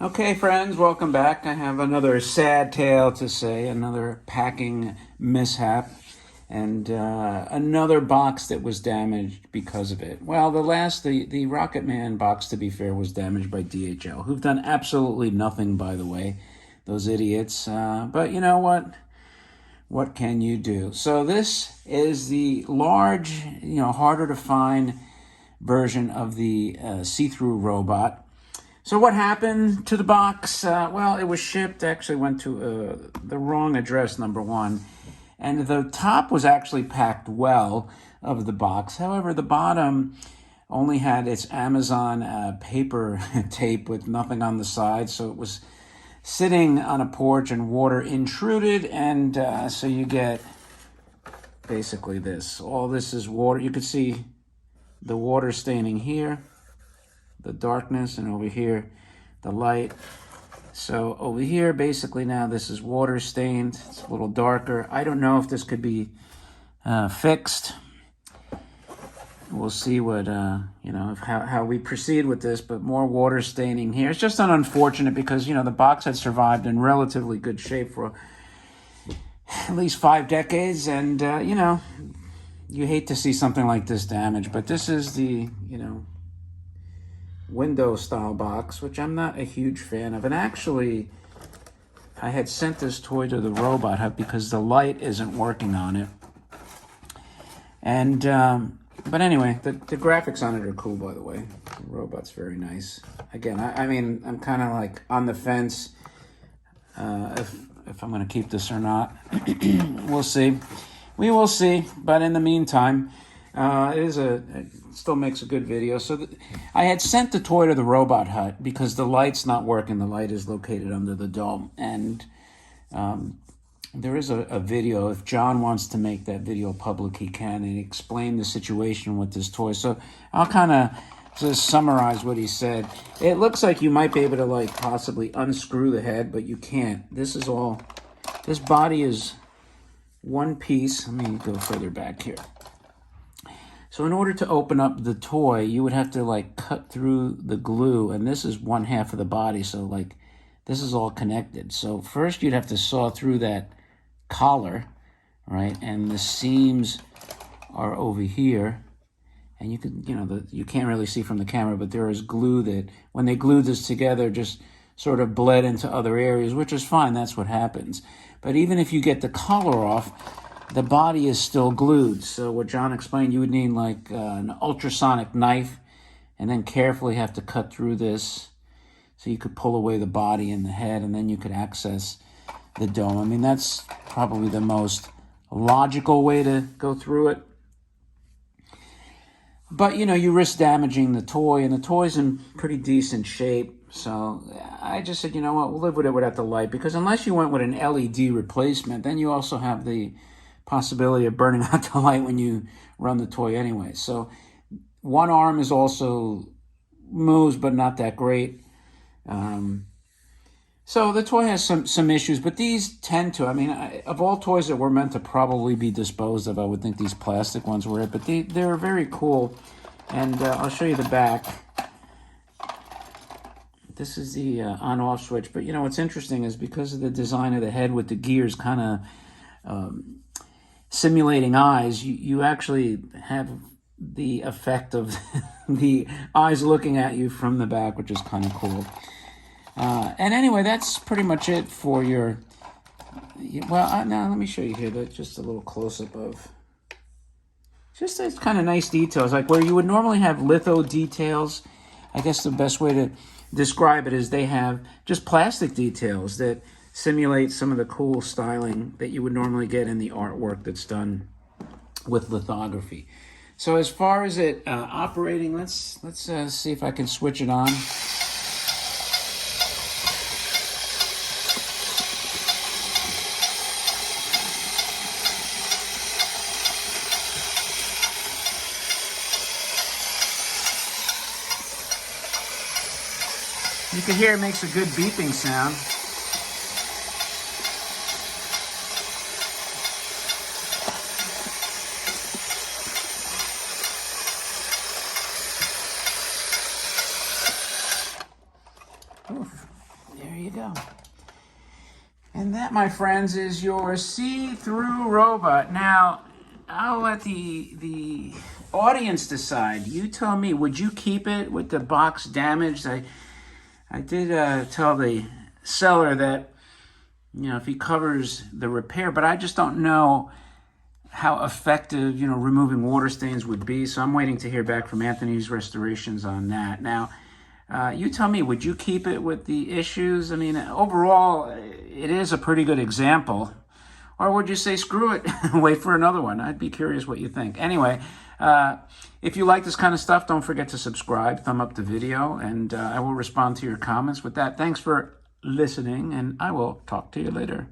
Okay, friends, welcome back. I have another sad tale to say, another packing mishap, and another box that was damaged because of it. Well, the Rocket Man box, to be fair, was damaged by DHL, who've done absolutely nothing, by the way, those idiots. But you know what? What can you do? So this is the large, harder to find version of the See-Thru Robot. So what happened to the box? Well, it was shipped, actually went to the wrong address, number one. And the top was actually packed well of the box. However, the bottom only had its Amazon paper tape with nothing on the side. So it was sitting on a porch and water intruded. And so you get basically this. All this is water. You could see the water staining here, the darkness, and over here the light. So over here, basically now this is water stained. It's a little darker. I don't know if this could be fixed. We'll see what how we proceed with this, but more water staining here. It's just unfortunate because the box had survived in relatively good shape for at least 5 decades, and you hate to see something like this damaged. But this is the window style box, which I'm not a huge fan of. And actually, I had sent this toy to the Robot Hut because the light isn't working on it. And but anyway, the graphics on it are cool, by the way. The robot's very nice. Again, I mean, I'm kind of like on the fence if I'm going to keep this or not. We'll see. We will see. But in the meantime, it still makes a good video. So I had sent the toy to the Robot Hut because the light's not working. The light is located under the dome. And there is a video. If John wants to make that video public, he can, and explain the situation with this toy. So I'll kind of just summarize what he said. It looks like you might be able to possibly unscrew the head, but you can't. This body is one piece. Let me go further back here. So in order to open up the toy, you would have to cut through the glue, and this is one half of the body, so this is all connected. So first you'd have to saw through that collar, right? And the seams are over here, and you can, you can't really see from the camera, but there is glue that when they glued this together just sort of bled into other areas, which is fine. That's what happens. But even if you get the collar off, the body is still glued. So what John explained, you would need an ultrasonic knife and then carefully have to cut through this so you could pull away the body and the head, and then you could access the dome. I mean, that's probably the most logical way to go through it. But, you risk damaging the toy, and the toy's in pretty decent shape. So I just said, you know what, we'll live with it without the light, because unless you went with an LED replacement, then you also have the possibility of burning out the light when you run the toy anyway. So one arm is also moves, but not that great. So the toy has some issues, but these tend to, of all toys that were meant to probably be disposed of, I would think these plastic ones were it, but they're very cool. And I'll show you the back. This is the on-off switch, but what's interesting is because of the design of the head with the gears kind of simulating eyes, you actually have the effect of the eyes looking at you from the back, which is kind of cool. And anyway, that's pretty much it for your, now let me show you here, just a little close-up of just those kind of nice details, like where you would normally have litho details. I guess the best way to describe it is they have just plastic details that simulate some of the cool styling that you would normally get in the artwork that's done with lithography. So as far as it operating, let's see if I can switch it on. You can hear it makes a good beeping sound. Oof. There you go. And that, my friends, is your See-Thru Robot. Now, I'll let the audience decide. You tell me, would you keep it with the box damaged? I did tell the seller that, if he covers the repair, but I just don't know how effective, removing water stains would be. So I'm waiting to hear back from Anthony's Restorations on that. Now, you tell me, would you keep it with the issues? I mean, overall, it is a pretty good example. Or would you say, screw it, wait for another one? I'd be curious what you think. Anyway, if you like this kind of stuff, don't forget to subscribe, thumb up the video, and I will respond to your comments with that. Thanks for listening, and I will talk to you later.